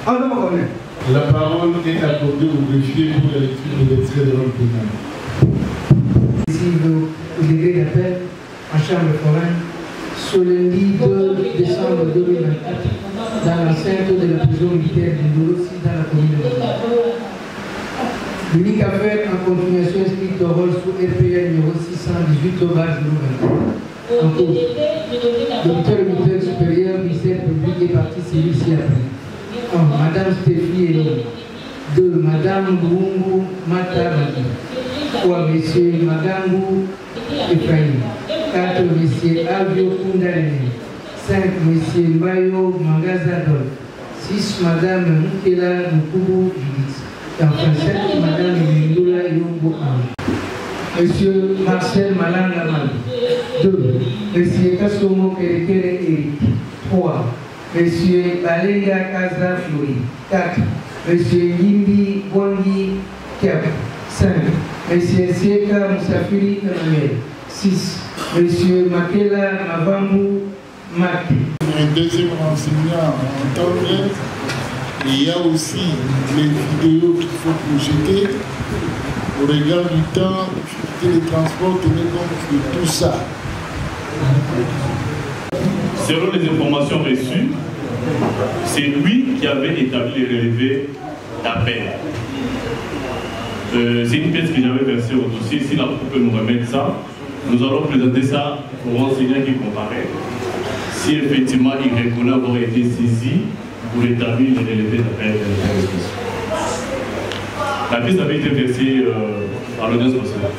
La parole est accordée au greffier pour la lecture de l'extrait de l'ordre pénal. Ici, le degré d'appel en chambre foraine sur le lundi 2 décembre 2024 dans l'enceinte de la prison militaire de Ndolossi dans la commune de Ndolossi. L'unique affaire en continuation inscrite au rôle sous RPL numéro 618 au base 2023. En cause, l'auditeur militaire supérieur, ministère public et partie civile ci-après. 1. Madame Stéphie Elo. 2. Madame Lungu Matabaki. 3. Monsieur Magangu Ephraim. 4. Monsieur Avio Kundalene. 5. Monsieur Mbayo Mangazadol. 6. Madame Mukela Mukubu Judith. Et enfin 7. Madame Lindula Yongo Ange. Monsieur Marcel Malanga Mali. 2. Monsieur Kassomo Kerekere Eric. 3. Monsieur Balenga Kaza Flori. 4. Monsieur Yimbi Bwangi Kiap. 5. Monsieur Sieka Moussafiri Emmanuel. 6. Monsieur Makela Mavambu Maki. Un deuxième renseignement en temps réel. Il y a aussi les vidéos qu'il faut projeter au regard du temps, difficulté de transport, tenez compte de tout ça. Selon les informations reçues, c'est lui qui avait établi les relevés d'appel. C'est une pièce que j'avais versée au dossier. Si la Cour peut nous remettre ça, nous allons présenter ça au renseignement qui comparaît. Si effectivement il reconnaît avoir été saisi pour établir les relevés d'appel. La pièce avait été versée par l'audience nationale.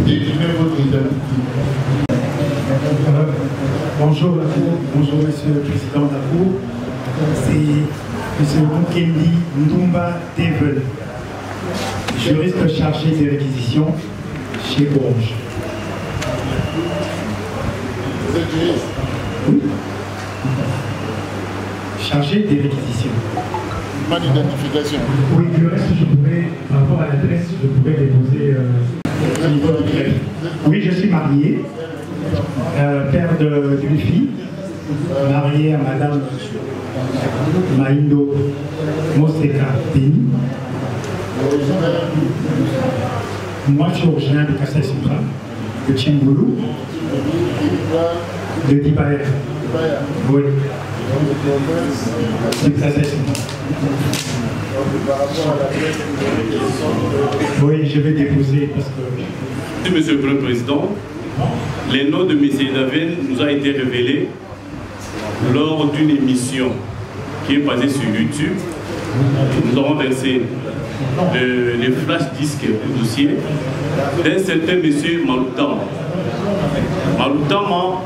Décrivez votre identité. Bonjour la Cour, bonjour Monsieur le Président de la Cour. C'est M. Mukendi Ndumba Devel, juriste chargé des réquisitions chez Orange. Vous êtes juriste? Oui. Chargé des réquisitions. Pas d'identification. Oui, le reste, je pourrais, par rapport à l'adresse, je pourrais déposer au niveau du greffe. Oui, je suis marié, père d'une fille, marié à Madame Maindo Moseka Teni. Moi, je suis originaire de Kassai Central, de Tchingoulou, de Dibaer. Oui. De Kassai Central. Oui, je vais déposer parce que... Monsieur le Premier Président, les noms de M. Daven nous a été révélés lors d'une émission qui est basée sur YouTube. Nous avons versé les flash disques du dossier d'un certain M. Maloutama. Maloutama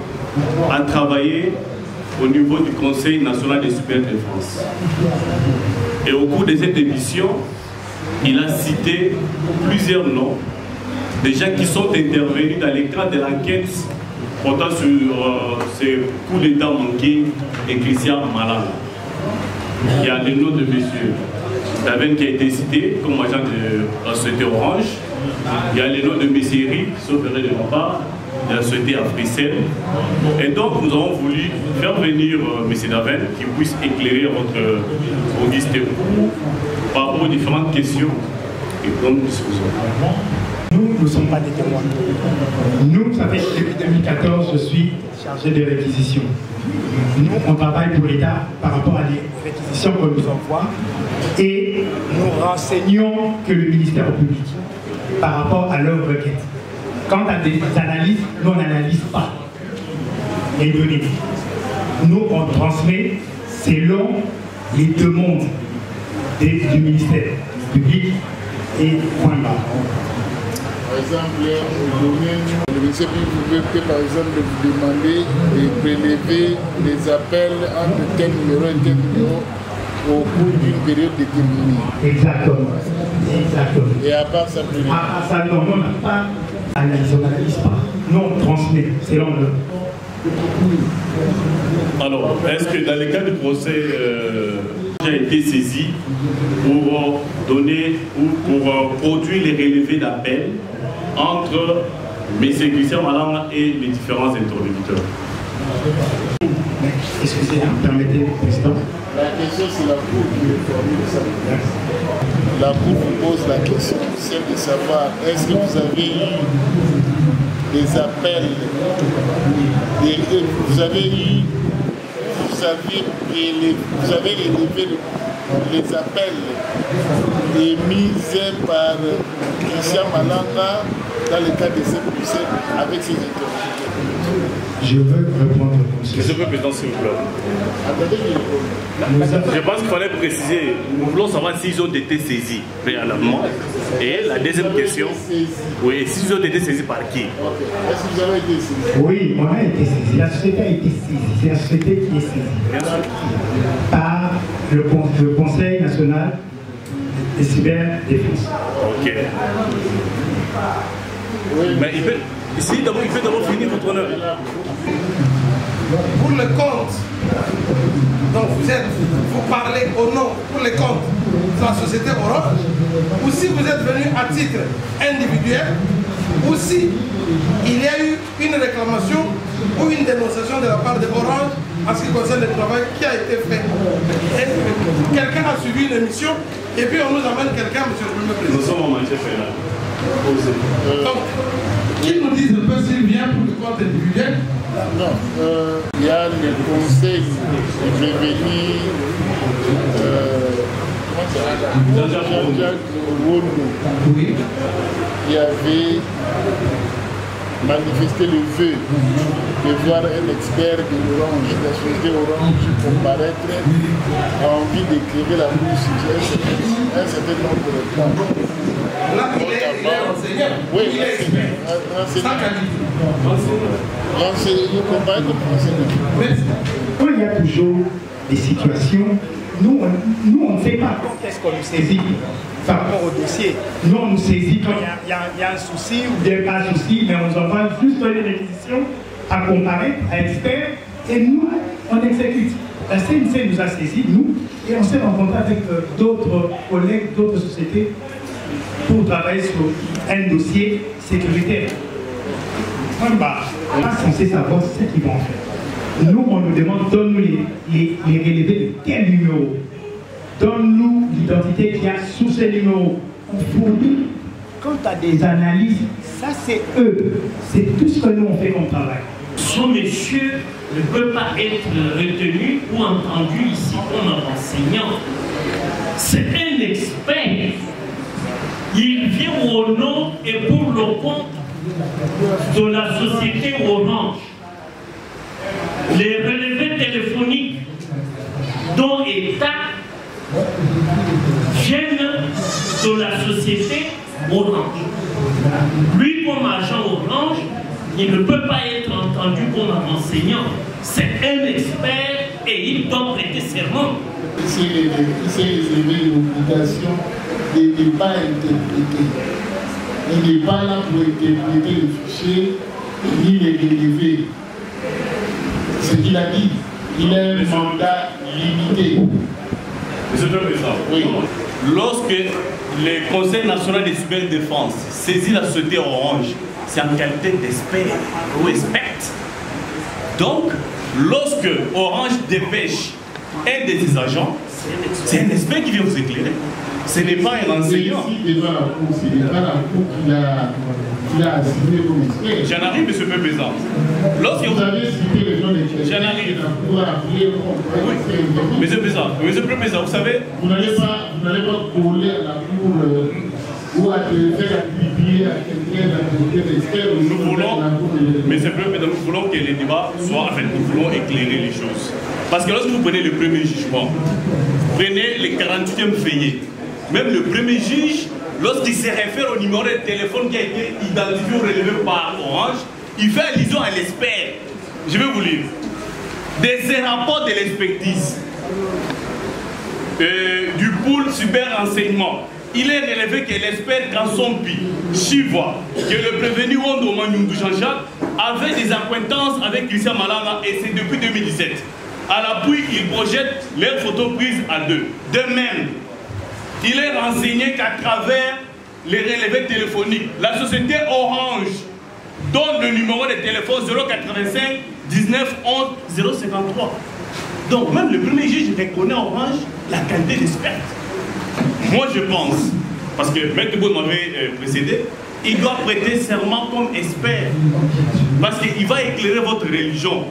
a travaillé au niveau du Conseil national des superdéfense. Et au cours de cette émission, il a cité plusieurs noms des gens qui sont intervenus dans le cadre de l'enquête portant sur ces coups d'État manqués et Christian Malala. Il y a le nom de M. Daven qui a été cité comme agent de la société Orange. Il y a le nom de M. Eric, sauf erreur de ma part, de la société Africell. Et donc nous avons voulu faire venir M. Daven qui puisse éclairer votre auguste cours par rapport aux différentes questions et comme discussion. Nous ne sommes pas des témoins. Nous, ça fait depuis 2014, je suis chargé de réquisition. Nous, on travaille pour l'État par rapport à des réquisitions qu'on nous envoie et nous renseignons que le ministère public par rapport à leurs requêtes. Quant à des analyses, nous, on n'analyse pas les données. Nous, on transmet selon les demandes du ministère public et point barre. Par exemple, le ministère public peut par exemple vous demander de prélever les appels entre tel numéro et tel numéro au cours d'une période déterminée. Exactement. Exactement. Et à part ça, plus rien. À part ça, non, on n'a pas analysé, on n'analyse pas. Nous, on transmet selon le... Alors, est-ce que dans le cas du procès, j'ai été saisi pour donner ou pour produire les relevés d'appel entre M. Christian Malala et les différents interlocuteurs? Excusez-moi, permettez, Président. La question, c'est la Cour qui formule ça. La Cour vous pose la question, c'est de savoir est-ce que vous avez eu des appels, vous avez élevé les appels émis par Christian Malanga dans le cadre de ce procès avec ses autorités. Je veux répondre au conseil. Monsieur le Président, s'il vous plaît. Attendez, Je pense qu'il fallait préciser, nous voulons savoir s'ils ont été saisis préalablement. Et la deuxième question, oui, s'ils ont été saisis par qui? est-ce que vous avez été saisi? Oui, on a été saisi. La société a été saisie. C'est la société qui est saisie. Bien sûr. Par le Conseil national de cyberdéfense. Ok. Mais il peut d'abord finir votre honneur. Pour le compte, donc vous parlez au nom, pour le compte de la société Orange, ou si vous êtes venu à titre individuel, ou si il y a eu une réclamation ou une dénonciation de la part de Orange en ce qui concerne le travail qui a été fait. Quelqu'un a suivi une émission et puis on nous amène quelqu'un, monsieur le Premier Président. Nous sommes en matière pénale. Donc, qu'il nous dise un peu s'il vient pour le compte individuel. Non, il y a le conseil qui est venu Jean-Jacques Wondo. Oui. Il avait manifesté le vœu de voir un expert de l'Orange, de la société Orange, comparaître, a envie d'éclairer la bouche sur un certain nombre de points. Là, il est enseignant. Oui, il est expert. Sans qualité. L'enseignant comparaît comme enseignant. Quand il y a toujours des situations, nous on ne sait pas quand est-ce qu'on nous saisit par rapport au dossier. Nous, on nous saisit quand il y a un souci ou bien pas un souci, mais on nous envoie juste donner des réquisitions à comparer, à expert, et nous, on exécute. La CNC nous a saisis, nous, et on s'est rencontré avec d'autres collègues, d'autres sociétés, pour travailler sur un dossier sécuritaire. On n'est pas censé savoir ce qu'ils vont faire. Nous, on nous demande, donne-nous les relevés de quel numéro. Donne-nous l'identité qu'il y a sous ces numéros. On fournit. Quant à des analyses, ça c'est eux. C'est tout ce que nous on fait comme travail. Ce monsieur ne peut pas être retenu ou entendu ici comme un enseignant. C'est un expert. Il vient au nom et pour le compte de la société Orange. Les relevés téléphoniques dont État viennent de la société Orange. Lui, comme agent Orange, il ne peut pas être entendu comme un enseignant. C'est un expert et il doit prêter serment. C'est l'obligation de ne pas interpréter. Il n'est pas là pour interpréter le fichier ni les relever. Ce qu'il a dit, il a un mandat limité. Monsieur le Président, oui. Lorsque le Conseil national de cyberdéfense saisit la société Orange, c'est en qualité d'expert ou expert. Donc, lorsque Orange dépêche un de ses agents, c'est un expert qui vient vous éclairer. Ce n'est pas un enseignant. C'est devant la Cour, c'est devant la Cour qu'il a assigné comme expert. J'en arrive, monsieur le Président. Lorsque vous avez cité les gens des J'en arrive. Oui. Monsieur le Président, vous savez. Vous n'allez pas coller à la Cour ou à faire attribuer à quelqu'un d'activité d'expert. Nous voulons, monsieur le Président, nous voulons que les débats soient, enfin, nous voulons éclairer les choses. Parce que lorsque vous prenez le premier jugement, prenez le 48e feuillet. Même le premier juge, lorsqu'il se réfère au numéro de téléphone qui a été identifié ou relevé par Orange, il fait allusion à l'expert. Je vais vous lire. De ces rapports de l'expertise du pôle cyber-renseignement, il est relevé que l'expert Kansompi Chiva, que le prévenu Wondo Manyungu Jean-Jacques, avait des acquaintances avec Christian Malanga et c'est depuis 2017. À l'appui, il projette leurs photos prises à deux. De même, il est renseigné qu'à travers les relevés téléphoniques, la société Orange donne le numéro de téléphone 085 19 11 053. Donc même le premier juge reconnaît en revanche la qualité d'expert. Moi je pense, parce que Maître Boud m'avait précédé, il doit prêter serment comme expert. Parce qu'il va éclairer votre religion.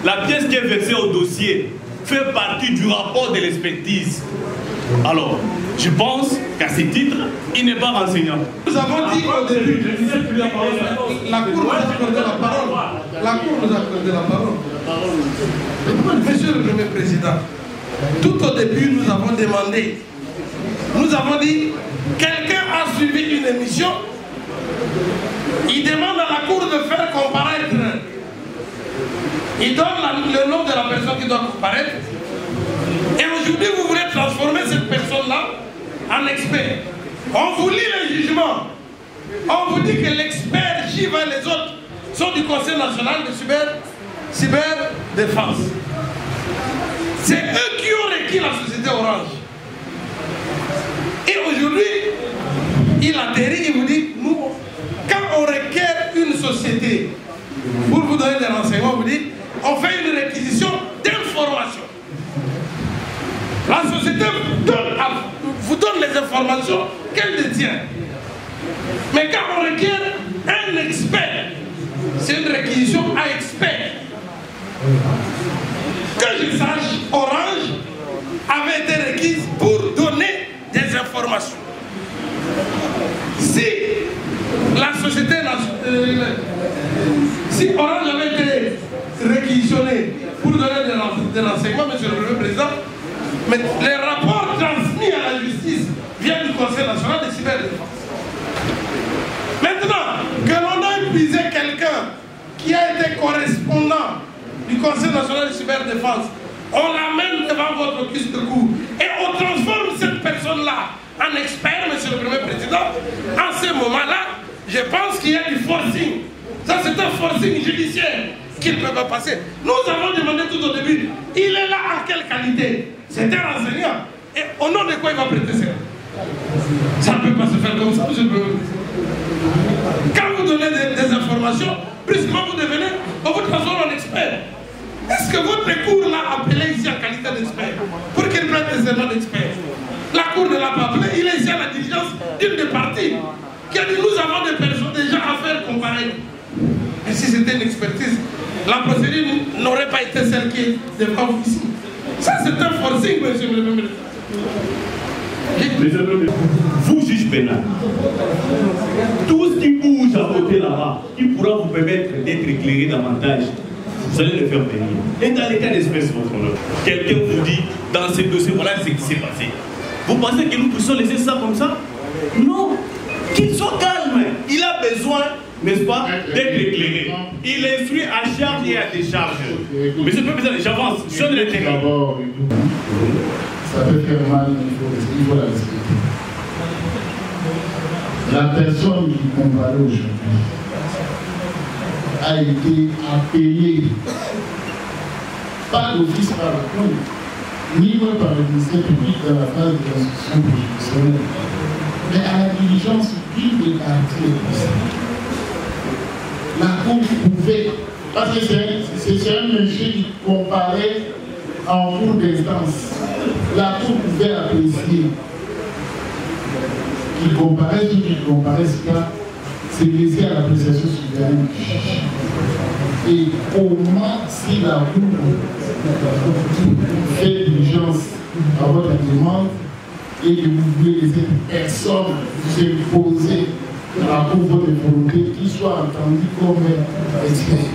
La pièce qui est versée au dossier fait partie du rapport de l'expertise. Alors, je pense qu'à ce titre, il n'est pas renseignant. Nous avons dit au début, la Cour nous a accordé la parole. La Cour nous a accordé la parole. Monsieur le Premier Président, tout au début, nous avons demandé, nous avons dit, quelqu'un a suivi une émission, il demande à la Cour de faire comparaître. Il donne le nom de la personne qui doit comparaître. Et aujourd'hui, vous voulez transformer cette personne-là en expert. On vous lit le jugement. On vous dit que l'expert Chiva et les autres sont du Conseil national de cyberdéfense. C'est eux qui ont requis la société Orange. Et aujourd'hui, il atterrit et vous dit, nous, quand on requiert une société pour vous donner des renseignements, vous dit, on fait une réquisition d'informations. La société vous donne les informations qu'elle détient. Mais quand on requiert un expert, c'est une réquisition à expert. Que je sache, Orange avait été requise pour donner des informations. Si la société, si Orange avait été réquisitionné pour donner des renseignements, monsieur le Premier Président, mais les rapports transmis à la justice viennent du Conseil national de cyberdéfense. Maintenant, que l'on a épuisé quelqu'un qui a été correspondant du Conseil national de cyberdéfense, on l'amène devant votre cuisse de cour et on transforme cette personne-là en expert, monsieur le Premier Président. En ce moment-là, je pense qu'il y a du forcing. Ça, c'est un forcing judiciaire qu'il ne peut pas passer. Nous avons demandé tout au début, il est là en quelle qualité? C'est un enseignant. Et au nom de quoi il va prêter serment? Ça ne peut pas se faire comme ça, monsieur le Premier Président. Quand vous donnez des informations, brusquement vous devenez, on vous transforme en expert. Est-ce que votre cour l'a appelé ici en qualité d'expert pour qu'il prête des serments d'expert? La cour ne l'a pas appelé, il est ici à la diligence d'une des parties qui a dit nous avons des personnes déjà à faire comparer. Et si c'était une expertise, la procédure n'aurait pas été celle qui est devant vous ici. Ça c'est un forcing, monsieur le Premier Président. Vous, juge pénal, tout ce qui bouge à côté là-bas, qui pourra vous permettre d'être éclairé davantage, vous allez le faire venir. Et dans les cas d'espèce, votre honneur, quelqu'un vous dit, dans ce dossier, voilà ce qui s'est passé. Vous pensez que nous puissions laisser ça comme ça? Non. Qu'il soit calme. Il a besoin, n'est-ce pas, d'être éclairé. Il instruit à charge et à décharge. Monsieur le Président, j'avance. Je donne l'intérêt. D'abord, ça peut faire mal, il faut la respecter. La personne qui comparaît aujourd'hui a été appelée par l'office par la Cour, ni même par le ministère public dans la phase de l'instruction juridictionnelle, mais à la diligence d'une des parties. La Cour pouvait, parce que c'est un monsieur qui comparait en cours d'instance. La Cour pouvait apprécier qu'il comparaisse ou qu'il ne comparaisse pas, c'est laissé à l'appréciation souveraine du juge. Et comment, si la Cour fait diligence à votre demande et que vous voulez laisser personne vous imposer à votre volonté qui soit entendu comme expert.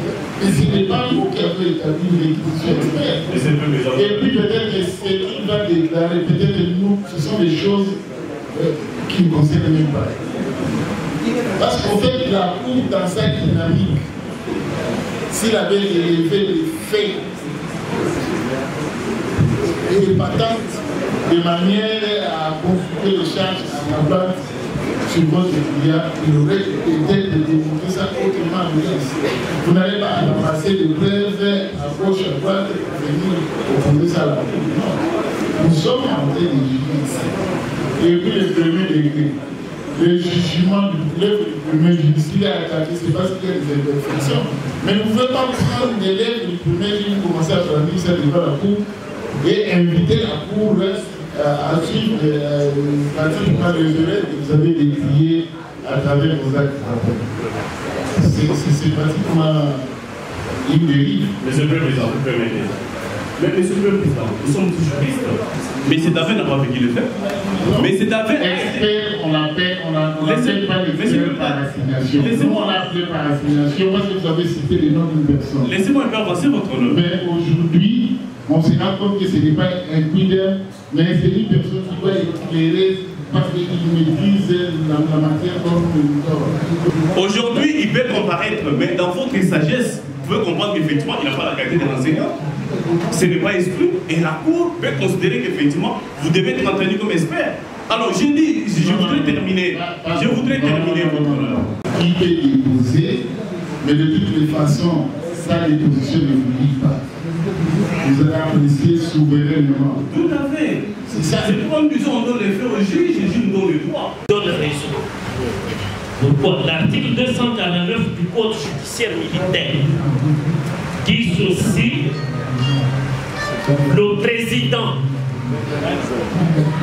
Et ce n'est pas vous qui avez établi une réquisition expert. Et puis peut-être que c'est qu'il va déclarer, peut-être que nous, ce sont des choses qui ne concernent même pas. Parce qu'en fait, la Cour, dans sa dynamique, s'il avait élevé les faits et les patentes de manière à consulter les charges à la base sur votre client, il aurait peut-être démontré ça autrement. Vous n'allez pas ramasser des preuves à gauche, à droite pour venir opposer ça à la Cour. Non. Nous sommes en train de juger ici. Et puis le premier degré. le jugement de l'œuvre du premier juge, s'il a attaqué, c'est parce qu'il y a des imperfections. Mais vous ne pouvez pas prendre l'élève du premier juge, commencer à traduire ça devant la cour et inviter la cour à suivre pratiquement les élèves que vous avez décriés à travers vos actes. C'est pratiquement une dérive. Monsieur le Président, vous permettez. Mais Monsieur le Président, nous sommes tous juristes. Mais c'est d'affaire n'a pas fait qui le fait. Mais c'est d'affaire. Expert, on l'appelle pas l'expert par assignation. Nous, on l'appelle par assignation parce que vous avez cité le nom d'une personne. Laissez-moi un peu avancer votre nom. Mais aujourd'hui, on se rend compte que ce n'est pas un cuideur, mais c'est une personne qui doit éclairer parce qu'il maîtrise la matière comme nous. Aujourd'hui, il peut comparaître, mais dans votre sagesse, vous pouvez comprendre qu'effectivement, il n'a pas la qualité de l'enseignant. Ce n'est pas exclu. Et la Cour peut considérer qu'effectivement, vous devez être entendu comme expert. Alors, je dis, je voudrais terminer votre honneur. Il peut déposer, mais de toutes les façons, sa déposition ne vous dit pas. Vous allez apprécier souverainement. Tout à fait. C'est ça. C'est pourquoi nous disons on donne les faits au juge et le juge nous donne le droit. Donne raison. Pourquoi? L'article 249 du Code judiciaire militaire dit ceci: le président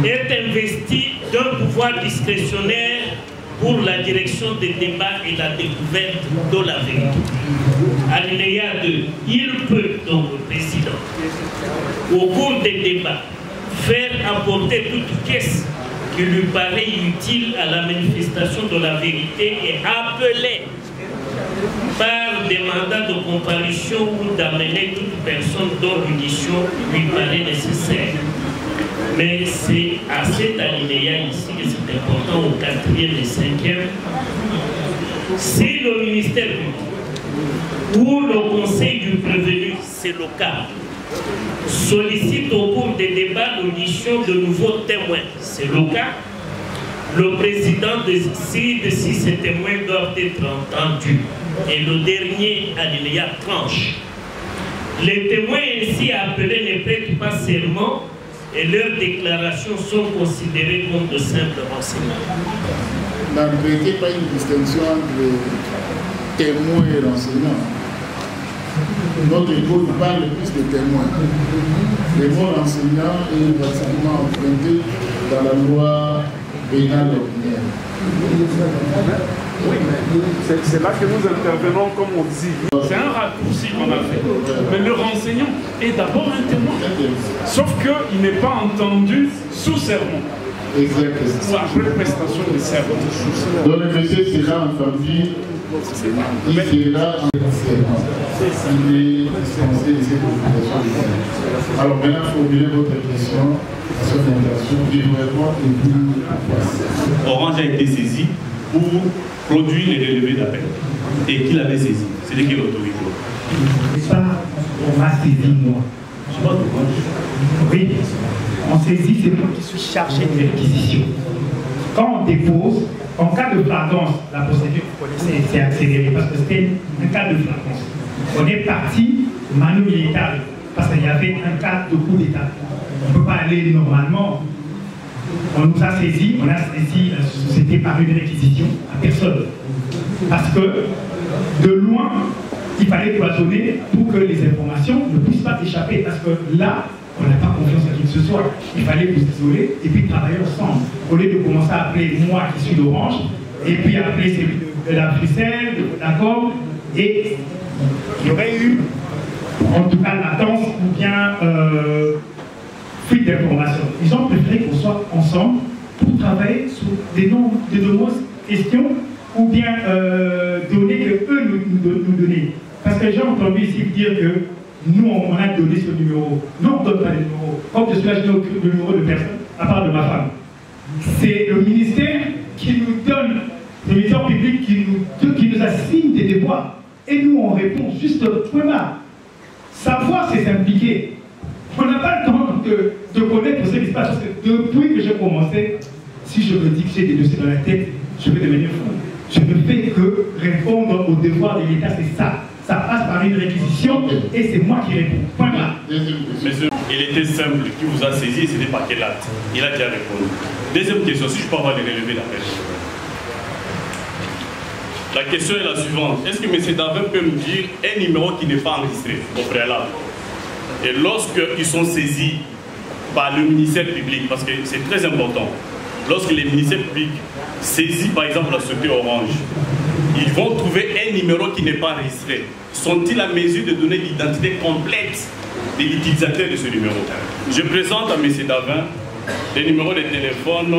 est investi d'un pouvoir discrétionnaire pour la direction des débats et la découverte de la vérité. Alinéa 2. Il peut, donc le président, au cours des débats, faire apporter toute pièce qui lui paraît utile à la manifestation de la vérité et appeler par des mandats de comparution ou d'amener toute personne dont l'audition lui paraît nécessaire. Mais c'est à cet alinéa ici que c'est important, au 4e et 5e. Si le ministère public ou le conseil du prévenu, c'est le cas, sollicite au cours des débats l'audition de nouveaux témoins, c'est le cas, le président décide si ces témoins doivent être entendus. Et le dernier alinéa tranche. Les témoins ainsi appelés ne prêtent pas serment et leurs déclarations sont considérées comme de simples renseignements. N'arrêtez pas une distinction entre témoins et renseignants. Notre code parle plus de témoins. Le mot renseignant est pratiquement emprunté dans la loi pénale ordinaire. Oui, c'est là que nous intervenons, comme on dit. C'est un raccourci qu'on a fait. Mais le renseignant est d'abord un témoin. Sauf qu'il n'est pas entendu sous serment. Exactement. Ou après prestation de serment. Donc le monsieur sera entendu, il sera en serment. Il est dispensé de cette obligation. Alors maintenant, formulez votre question, son intention, librement et puis. Orange a été saisi pour produire les relevés d'appel. Et qui l'avait saisi? C'est qui l'autorité? C'est pas on m'a saisi moi. Je sais pas pourquoi. Oui, on saisit, c'est moi qui suis chargé de réquisition. Quand on dépose, en cas de flagrance, la procédure, vous connaissez, c'est accéléré parce que c'était un cas de flagrance. On est parti manu militaire parce qu'il y avait un cas de coup d'État. On ne peut pas aller normalement. On nous a saisi, on a saisi la société par une réquisition à personne. Parce que de loin, il fallait cloisonner pour que les informations ne puissent pas échapper. Parce que là, on n'a pas confiance à qui que ce soit. Il fallait vous isoler et puis travailler ensemble. Au lieu de commencer à appeler moi qui suis d'Orange, et puis appeler celui de la Bruxelles, de Vodacom, et il y aurait eu, en tout cas, latence ou bien fuite d'informations. Ils ont préféré qu'on soit ensemble pour travailler sur de nombreuses questions ou bien données que eux nous donnaient. Parce que j'ai entendu ici dire que nous, on a donné ce numéro. Non, on ne donne pas le numéro. Comme je suis là, je n'ai aucun numéro de personne, à part de ma femme. C'est le ministère qui nous donne, le ministère public qui nous assigne des devoirs. Et nous, on répond juste point là. Savoir, c'est s'impliquer. On n'a pas le temps de connaître ce qui se passe. Parce que depuis que j'ai commencé, si je me dis que j'ai des dossiers dans la tête, je vais devenir fou. Je ne fais que répondre aux devoirs de l'État, c'est ça. Ça passe par une réquisition et c'est moi qui réponds. Point là. Monsieur, il était simple, qui vous a saisi et c'était par quel acte? Il a déjà répondu. Deuxième question, si je peux avoir des relevés d'appel. La question est la suivante. Est-ce que M. Davin peut nous dire un numéro qui n'est pas enregistré au préalable? Et lorsqu'ils sont saisis par le ministère public, parce que c'est très important, lorsque les ministères publics saisissent par exemple la société Orange, ils vont trouver un numéro qui n'est pas enregistré. Sont-ils à mesure de donner l'identité complète de l'utilisateur de ce numéro? Je présente à M. Davin les numéros de téléphone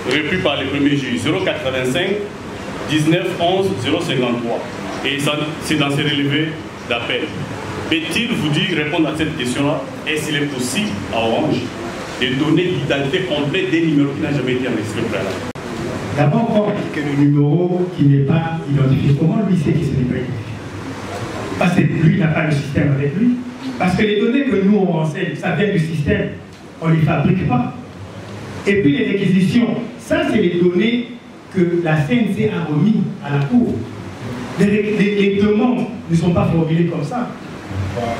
repris par les premiers juges 085 19 11 053. Et c'est dans ces relevés d'appel. Peut-il vous dire, répondre à cette question-là, est-ce qu'il est possible à Orange de donner l'identité complète des numéros qui n'ont jamais été enregistrés au préalable? D'abord, encore que le numéro qui n'est pas identifié, comment lui sait qu'il se n'est pas identifié? Parce que lui n'a pas le système avec lui. Parce que les données que nous on renseigne, ça vient du système, on ne les fabrique pas. Et puis les réquisitions, ça c'est les données que la CNC a remis à la Cour. Les demandes ne sont pas formulées comme ça.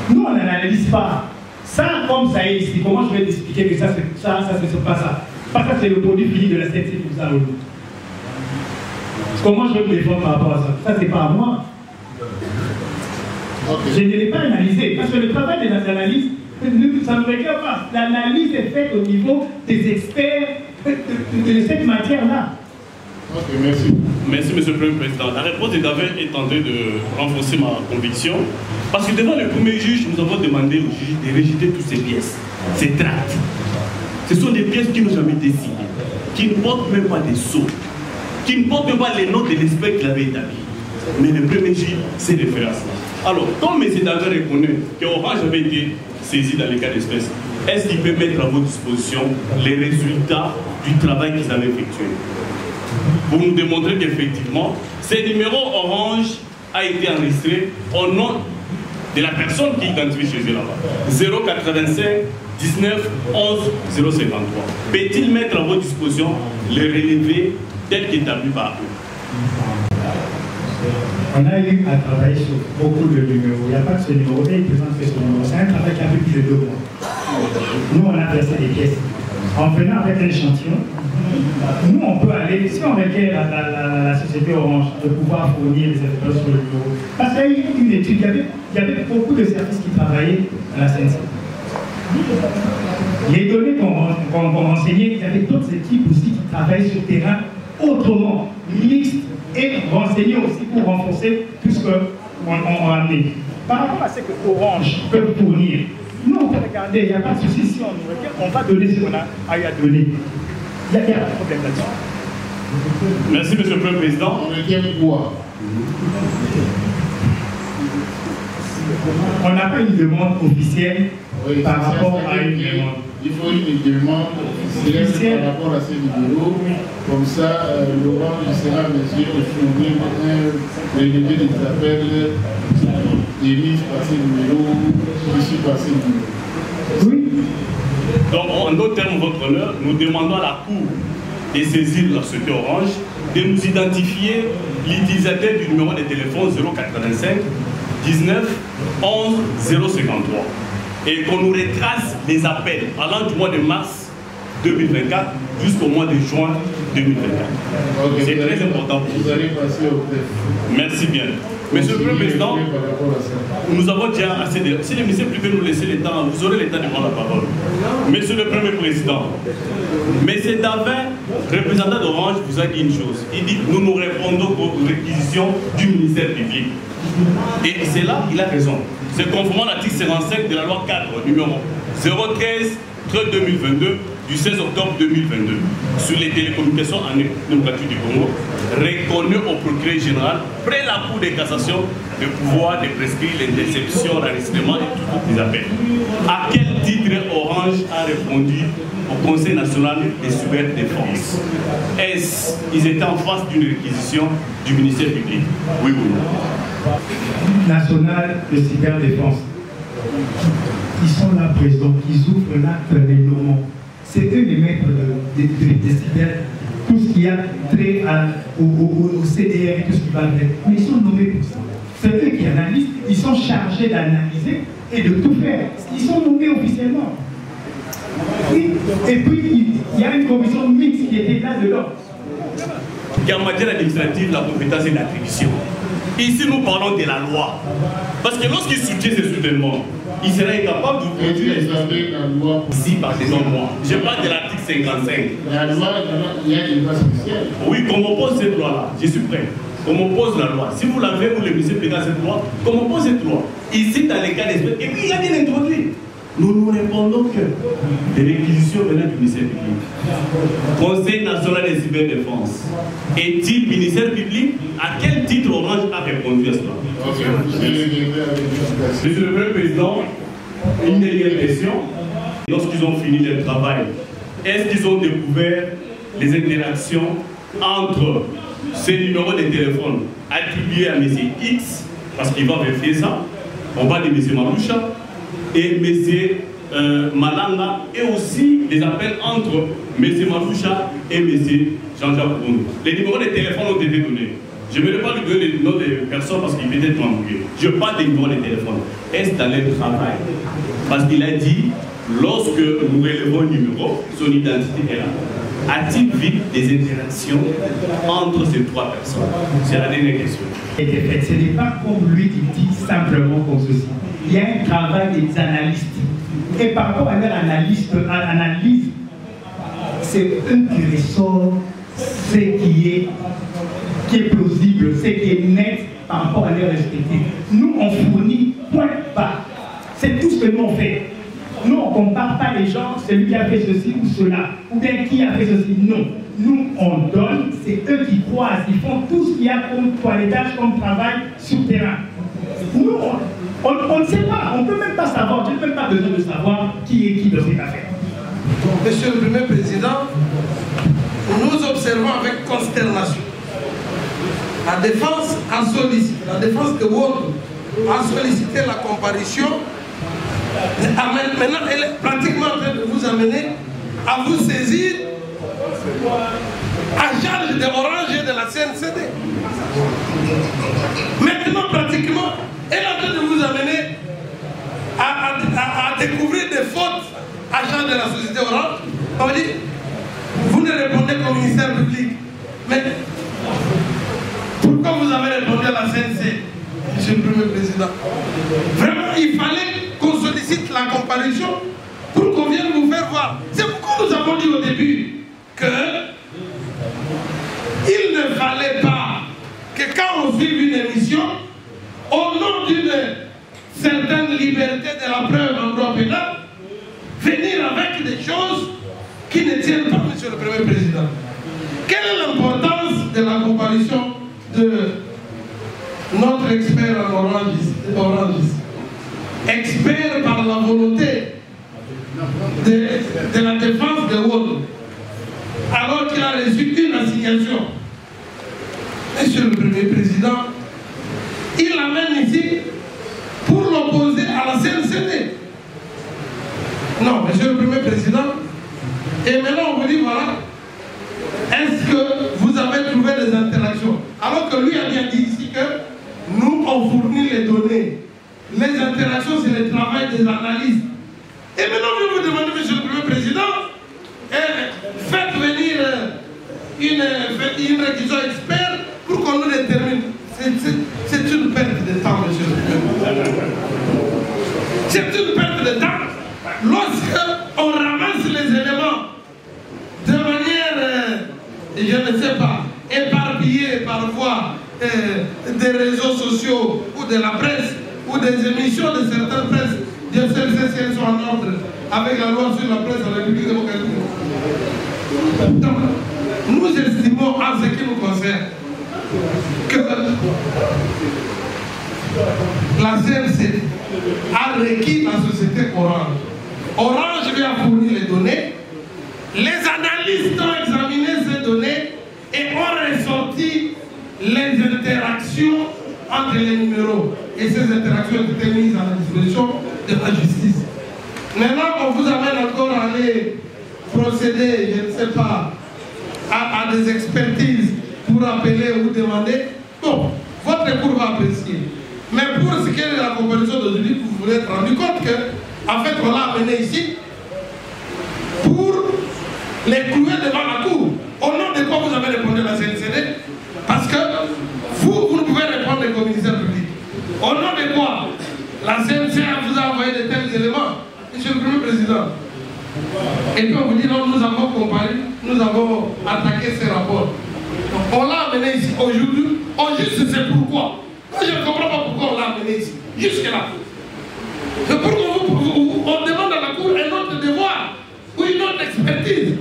Nous on n'analyse pas. Ça, comme ça est ici, comment je vais t'expliquer que ça c'est pas ça? Parce que c'est le produit fini de la CNC qui nous a remis. Comment je vais me défendre par rapport à ça? Ça c'est pas à moi. Je ne l'ai pas analysé, parce que le travail de l'analyse, ça ne requiert pas. L'analyse est faite au niveau des experts de cette matière-là. Ok, merci. Merci, M. le Premier Président. La réponse de Davin est en train de renforcer ma conviction, parce que devant le premier juge, nous avons demandé au juge de rejeter toutes ces pièces, ces tracts. Ce sont des pièces qui n'ont jamais été signées, qui ne portent même pas des sceaux, qui ne portent même pas les noms de l'expert qui l'avait établi. Mais le premier juge s'est référé à cela. Alors, comme M. Davin reconnaît qu'Orange avait été saisi dans les cas d'espèce, est-ce qu'il peut mettre à votre disposition les résultats du travail qu'ils avaient effectué pour nous démontrer qu'effectivement, ce numéro Orange a été enregistré au nom de la personne qui identifie chez eux là-bas. 085 19 11 053. Peut-il mettre à votre disposition les relevés tels qu'établis par eux? On a eu à travailler sur beaucoup de numéros. Il n'y a pas que ce numéro, il présente ce numéro. C'est un travail qui a fait plus de 2 mois. Nous, on a versé des pièces. En venant avec un échantillon, nous, on peut aller, si on requiert la société Orange de pouvoir fournir des informations sur le numéro. Parce qu'il y a eu une étude, il y avait beaucoup de services qui travaillaient à la CNC. Les données qu'on renseignait, il y avait d'autres équipes aussi qui travaillent sur le terrain autrement, mixtes, et renseigner aussi pour renforcer tout ce qu'on a amené. Par rapport à ce que Orange peut fournir, nous on peut regarder, il n'y a pas de souci, si on nous regarde, on va donner ce qu'on a eu à donner. Il n'y a pas de problème là-dessus. Merci, M. le Premier Président. On retient quoi? On n'a pas une demande officielle par rapport à une demande. Il faut une demande officielle par rapport à ces numéros. Comme ça, l'Orange sera en mesure de fournir un relevé des appels émis par ces numéros, reçus par ces numéros. Oui. Donc, en d'autres termes, votre honneur, nous demandons à la Cour de saisir la société Orange, de nous identifier l'utilisateur du numéro de téléphone 085 19 11 053 et qu'on nous retrace les appels allant du mois de mars 2024 jusqu'au mois de juin 2024. Okay, c'est très important pour vous. Allez passer au test. Merci bien. Monsieur le Premier Président, nous avons déjà assez de... Si le ministère privé nous laisser le temps, vous aurez le temps de prendre la parole. Monsieur le Premier Président, M. Davin, représentant d'Orange, vous a dit une chose. Il dit, nous répondons aux réquisitions du ministère public. Et c'est là qu'il a raison. C'est conformément à l'article 55 de la loi 4, numéro 013/2022, du 16 octobre 2022, sur les télécommunications en démocratique du Congo, reconnu au procureur général, près la Cour de cassation, le pouvoir de prescrire l'interception, l'enregistrement et tout les appels. À quel titre Orange a répondu au Conseil national de cyberdéfense? Est-ce qu'ils étaient en face d'une réquisition du ministère public? Oui ou non? National de cyberdéfense. Ils sont là présents, ils ouvrent l'acte de règlement. C'est eux les maîtres de cyber, tout ce qui a trait au CDR et tout ce qui va avec. Mais ils sont nommés pour ça. C'est eux qui analysent, ils sont chargés d'analyser et de tout faire. Ils sont nommés officiellement. Et puis, il y a une commission mixte qui était là de l'ordre. qu'en matière administrative, la compétence est d'attribution. Ici, nous parlons de la loi. Parce que lorsqu'il soutient ce soutènement, il sera incapable de produire la loi. Si, pardonnez-moi. Je parle de l'article 55. La loi, il y a une loi spéciale. Oui, qu'on oppose cette loi-là, je suis prêt. Qu'on oppose la loi. Si vous l'avez, vous le laissez péter cette loi, qu'on oppose cette loi. Ici, dans les cas d'espèce, et puis il a bien introduit. Nous nous répondons que des réquisitions venant du ministère public. Conseil national de cyberdéfense. Est-il ministère public? À quel titre Orange a répondu à cela? Monsieur le Premier Président, une dernière question. Lorsqu'ils ont fini leur travail, est-ce qu'ils ont découvert les interactions entre ces numéros de téléphone attribués à M. X, parce qu'il va vérifier ça, on parle de M. Maloucha, et M. Malanga, et aussi les appels entre M. Maloucha et M. Jean-Jacques Boundou. Les numéros de téléphone ont été donnés. Je ne vais pas lui donner les noms des personnes parce qu'il peut être embrouillé. Je parle des numéros de téléphone. Est-ce dans leur travail? Parce qu'il a dit, lorsque nous relevons le numéro, son identité est là. A-t-il vu des interactions entre ces trois personnes? C'est la dernière question. Ce n'est pas comme lui qui dit simplement comme ceci. Il y a un travail des analystes. Et par rapport à leur analyse, c'est eux qui ressortent ce qui est plausible, ce qui est net par rapport à leur respectif. Nous, on fournit point bas. C'est tout ce que nous on fait. Nous, on ne compare pas les gens, celui qui a fait ceci ou cela, ou bien qui a fait ceci. Non. Nous, on donne, c'est eux qui croisent, ils font tout ce qu'il y a comme toilettage, comme travail sur le terrain. Nous, on ne sait pas, on ne peut même pas savoir, je n'ai même pas besoin de savoir qui est qui dans cette affaire. Monsieur le Premier Président, nous observons avec consternation. La défense a sollicité, la défense de Ward a sollicité la comparution. Maintenant, elle est pratiquement en train de vous amener à vous saisir à charge de Orange et de la CNCD. Maintenant, pratiquement, elle est en train de vous amener à découvrir des fautes à charge de la société Orange. On dit, vous ne répondez qu'au ministère public. Mais pourquoi vous avez répondu à la CNC, Monsieur le Premier Président? Vraiment, il fallait qu'on sollicite la comparution pour qu'on vienne vous faire voir. C'est pourquoi nous avons dit au début que il ne fallait pas que quand on suive une émission, au nom d'une certaine liberté de la preuve en droit pénal, venir avec des choses qui ne tiennent pas, Monsieur le Premier Président. Quelle est l'importance de la comparution de notre expert en Orange? Expert par la volonté de la défense de Ward, alors qu'il a reçu une assignation. Monsieur le Premier Président, il l'amène ici pour l'opposer à la CNCD. Non, Monsieur le Premier Président, et maintenant on vous dit voilà, est-ce que vous avez trouvé des interactions? Alors que lui a bien dit ici que nous on fournit les données. Les interactions, c'est le travail des analystes. Et maintenant, je vous demande, Monsieur le Premier Président, faites venir une réquisition expert pour qu'on nous détermine. C'est une perte de temps, Monsieur le Premier Président. C'est une perte de temps lorsqu'on ramasse les éléments de manière, je ne sais pas, éparpillée par voie des réseaux sociaux ou de la presse, ou des émissions de certaines presses, je sais si elles sont en ordre avec la loi sur la presse en République démocratique. Donc, nous estimons en ce qui nous concerne que la CNC a requis la société Orange. Orange lui a fourni les données, les analystes ont examiné ces données et ont ressorti les interactions entre les numéros, et ces interactions ont été mises à la disposition de la justice. Maintenant, on vous amène encore à aller procéder, je ne sais pas, à des expertises pour appeler ou demander. Bon, votre cour va apprécier. Mais pour ce qui est de la comparution d'aujourd'hui, vous vous êtes rendu compte que, en fait, on l'a amené ici pour les clouer devant la cour. Au nom de quoi vous avez répondu à la CNCD? Parce que vous ne pouvez répondre qu'au ministère public. Au nom de quoi la CNCA vous a envoyé de tels éléments, Monsieur le Premier Président. Et puis on vous dit non, nous avons comparé, nous avons attaqué ces rapports. On l'a amené ici aujourd'hui, on juste sait pourquoi. Moi je ne comprends pas pourquoi on l'a amené ici, jusque-là. C'est pour qu'on demande à la Cour un autre devoir ou une autre expertise.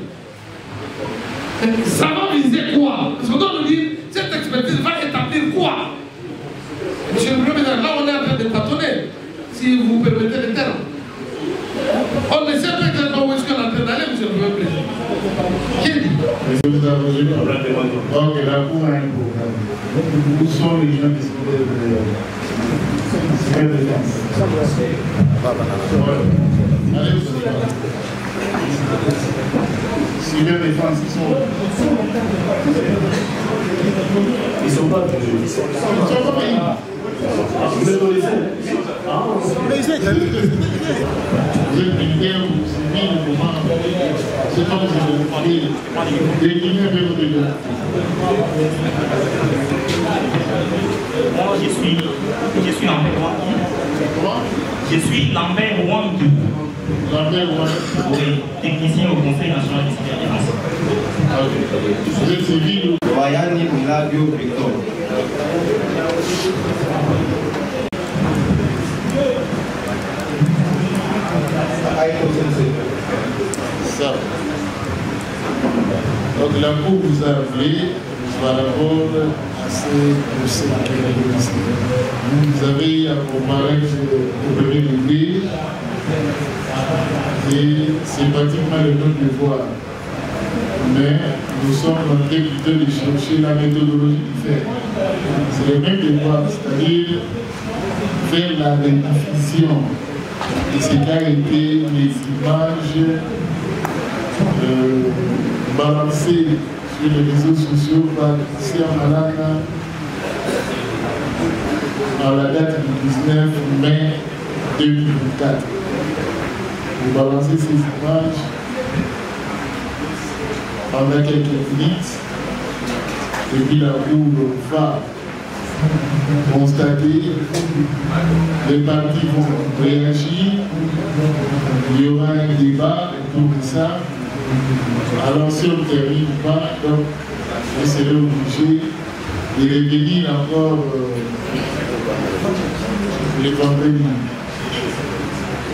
Ça va viser quoi? Parce qu'on doit nous dire, cette expertise va établir quoi? Monsieur le Premier Président, là on est en train de tâtonner, si vous permettez le terme. On ne sait pas exactement où est-ce qu'on est en train d'aller, Monsieur le Premier Président. Qui dit? Donc la Cour a un programme. Où sont les gens qui sont de défense? Allez, civil défense, ils sont pas vous êtes militaire ou civil, c'est pas vous avez des Guinéens avec votre gars. Je suis Lambert Wangui. Lambert Wangui. Oui, technicien au Conseil national de Vous êtes civil ou Wayani Milagio Victor. Ça. Donc la Cour vous a appelé par rapport à ces procès. Vous avez à comparaître au premier degré et c'est pratiquement le même devoir. Mais nous sommes en train plutôt de chercher la méthodologie du fait. C'est le même devoir, c'est-à-dire faire la rediffusion de ce qu'a été les images balancées sur les réseaux sociaux par Christian Malana à la date du 19 mai 2024. Vous balancez ces images pendant quelques minutes, et puis la Cour va constater, les partis vont réagir, il y aura un débat autour de ça. Alors si on ne termine pas, donc on serait obligé de revenir encore les vendredis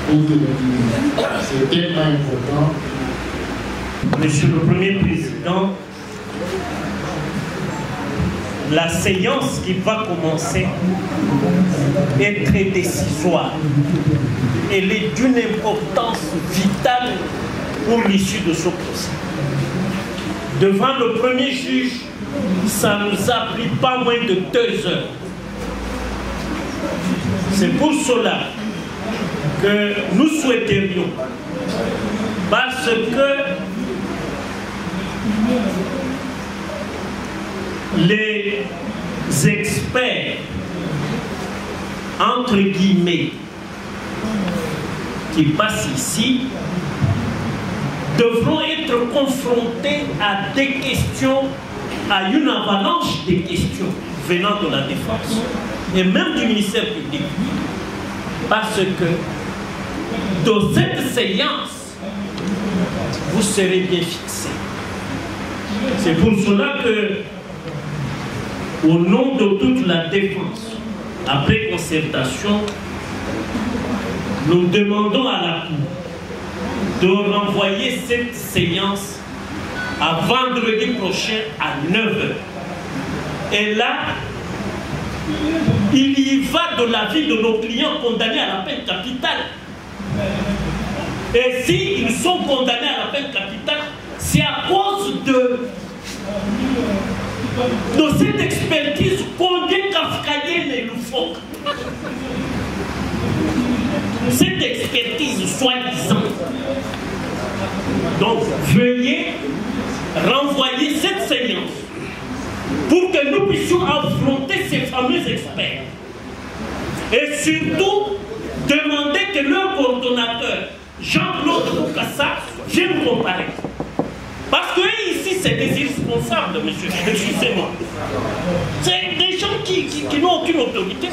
pour terminer. C'est tellement important. Monsieur le Premier Président, la séance qui va commencer est très décisoire. Elle est d'une importance vitale pour l'issue de ce procès. Devant le premier juge, ça nous a pris pas moins de 2 heures. C'est pour cela que nous souhaiterions, parce que les experts, entre guillemets, qui passent ici, devront être confrontés à des questions, à une avalanche de questions venant de la défense et même du ministère public. Parce que dans cette séance, vous serez bien fixés. C'est pour cela que, au nom de toute la défense, après concertation, nous demandons à la Cour de renvoyer cette séance à vendredi prochain à 9h. Et là, il y va de la vie de nos clients condamnés à la peine capitale. Et s'ils sont condamnés à la peine capitale, c'est à cause de cette expertise combien kafkaïenne et loufoque. Cette expertise soi-disant. Donc, veuillez renvoyer cette séance pour que nous puissions affronter ces fameux experts. Et surtout, demander que leur coordonnateur, Jean-Claude Boukassa, vienne comparer. Parce que ici, c'est des irresponsables, monsieur. Excusez-moi. C'est des gens qui n'ont aucune autorité.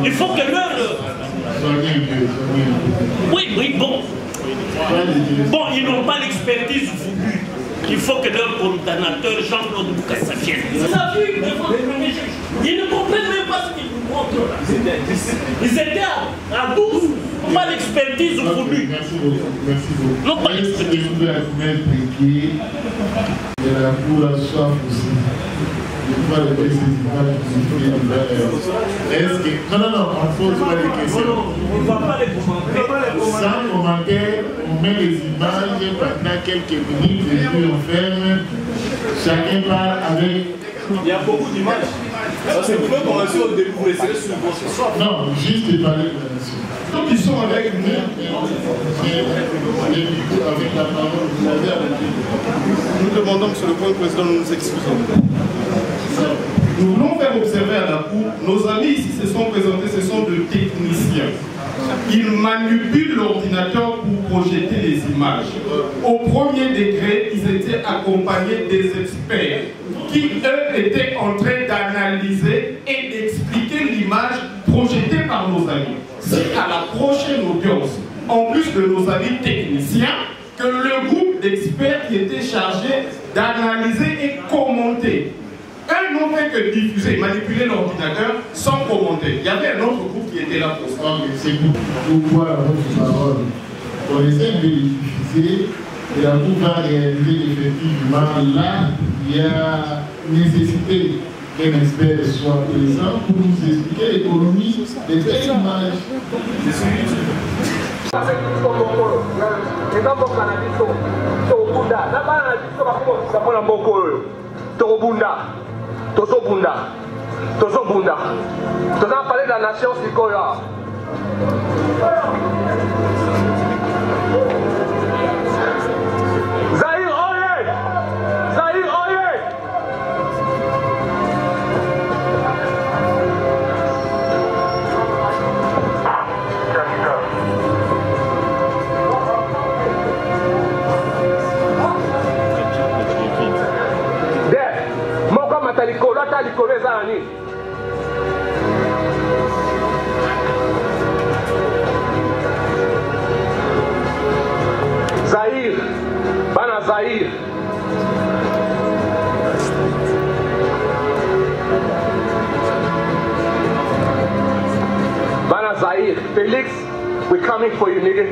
Il faut que leur... Oui, bon. Bon, ils n'ont pas l'expertise voulue. Il faut que leur coordonnateur, Jean-Claude Boukassa, vienne. Vous avez vu devant le premier juge. Ils ne comprennent même pas ce qu'ils nous montrent là. Ils étaient à 12. Pas l'expertise voulue. Merci beaucoup. Merci beaucoup. Non, pas l'expertise. Est-ce que vous pouvez briquer de la cour à soif aussi? Je ne vais pas lever ces images qui est-ce que... Non, on ne pose pas les questions. On ne va pas les commenter. Sans commentaire, on met les images pendant quelques minutes et puis on ferme. Chacun parle avec... Il y a beaucoup d'images. Parce que vous pouvez commencer au début, vous laisserez sur votre soif. Non, juste parler de la nation. Donc ils sont avec nous. Avec la parole, vous avez arrêté. Nous demandons que sur le point, le président nous excusons. Nous voulons faire observer à la Cour, nos amis ici se sont présentés, ce sont de techniciens. Ils manipulent l'ordinateur pour projeter les images. Au premier degré, ils étaient accompagnés des experts qui, eux, étaient en train d'analyser et d'expliquer l'image projetée par nos amis. C'est à la prochaine audience, en plus de nos amis techniciens, que le groupe d'experts qui était chargé d'analyser et commenter. Eux n'ont fait que diffuser, manipuler l'ordinateur sans commenter. Il y avait un autre groupe qui était là pour ça. C'est pourquoi votre parole, on essaie de diffuser et la Cour va réaliser effectivement là, il y a nécessité qu'un expert soit présent pour nous expliquer l'économie de telles images. Tozobunda. Toza parler de la nation Sikoya. Zahir Oye! Zahir Oye! Moka matalikolo ata likolo eza nani? Zahir, bana Zahir. Bana Zahir, Felix, we're coming for you, nigga.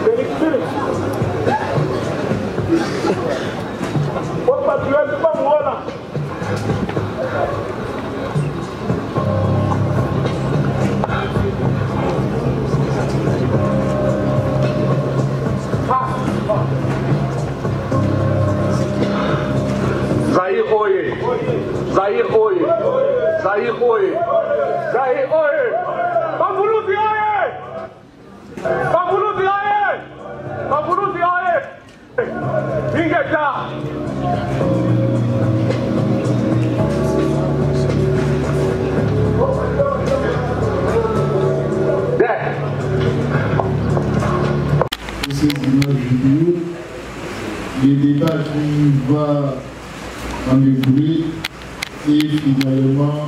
Felix. Opa, tu és pas moi là. Zahir Oye. Zahir Oye. Zahir Oye. Zahir Oye. Bambuluti Oye. Bambuluti Oye. Bambuluti Oye. Ingeta. Pour ces images vidéo, les débats qui vont en découler et finalement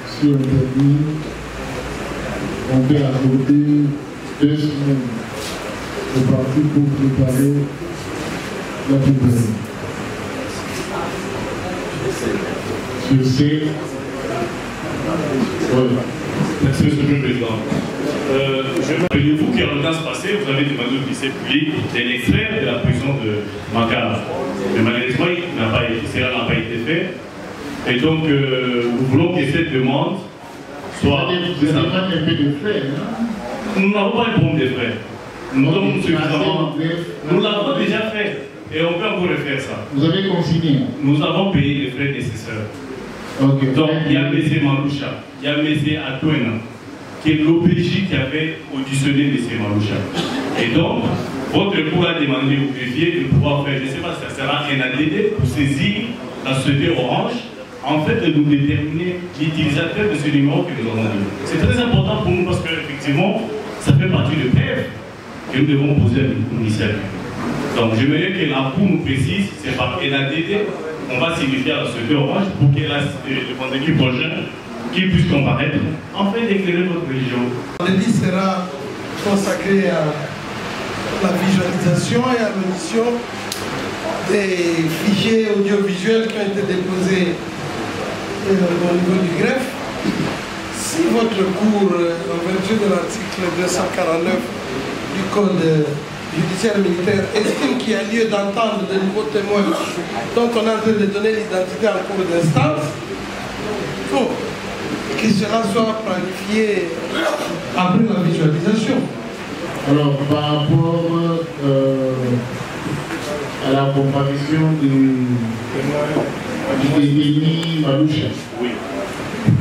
sur Internet, on peut accorder 2 semaines au parti pour préparer la poubelle. Je sais. Voilà. Merci, Monsieur le Président. Vous qui en temps passé, vous avez demandé au lycée public de l'extraire de la prison de Makara. Mais malheureusement, cela n'a pas été fait. Et donc, nous voulons que cette demande soit... Vous avez pas un peu de frais, hein? Nous n'avons pas un problème de frais. Nous avons suffisamment... Nous l'avons déjà fait. Et on peut encore refaire ça. Vous avez consigné? Nous avons payé les frais nécessaires. Okay. Donc, il y a M. Maloucha, il y a M. Atouena, qui est l'OPJ qui avait auditionné M. Maloucha. Et donc, votre cour a demandé au greffier de pouvoir faire, je ne sais pas si ça sera un ADD pour saisir la société Orange, en fait, de nous déterminer l'utilisateur de ce numéro que nous avons donné. C'est très important pour nous parce qu'effectivement, ça fait partie de PEV. que nous devons poser à l'initiative. Donc j'aimerais que la Cour nous précise, c'est par NADD, on va signifier à la société Orange pour que le vendredi prochain, qu'il puisse comparaître, afin d'éclairer votre religion. Le vendredi sera consacré à la visualisation et à l'émission des fichiers audiovisuels qui ont été déposés au niveau du greffe. Si votre cours, en vertu de l'article 249 du Code judiciaire militaire, estime qu'il y a lieu d'entendre de nouveaux témoins dont on est en train de donner l'identité en cours d'instance, bon, que cela soit planifié après la visualisation. Alors, par rapport à la comparution du détenu Maloucha, oui.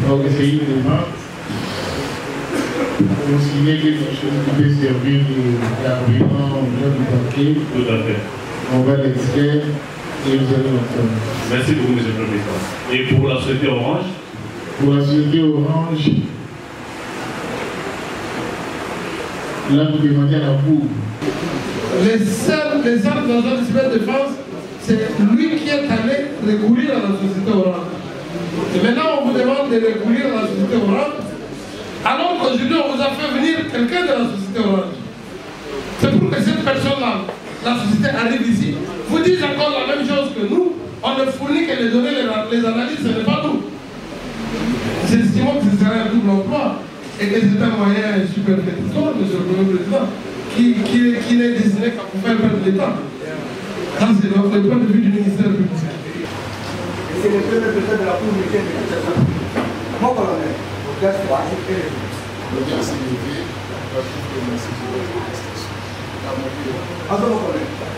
Donc, c'est une demande pour signer quelque chose qui peut servir d'argument au niveau du paquet. Tout à fait. On va l'extraire et vous allez l'entendre. Merci beaucoup, M. le Président. Et pour la société Orange? Pour la société Orange, là, vous demandez à la Cour. Les armes dans la cyberdéfense, c'est lui qui est allé recourir à la société Orange. Et maintenant, on vous demande de recourir à la société Orange, alors qu'aujourd'hui, on vous a fait venir quelqu'un de la société Orange. C'est pour que cette personne-là, la société arrive ici, vous dise encore la même chose que nous. On ne fournit que les données, les analyses, ce n'est pas nous. Nous estimons que ce serait un double emploi et que c'est un moyen superfétatoire, M. le Premier Président, qui n'est destiné qu'à vous faire perdre l'État. Ça, c'est le point de vue du ministère public. C'est le premier président de la Cour militaire de Kinshasa. Mon colonel, l'audience est levée. L'audience est levée. On va tout commencer sur la station. Mon colonel.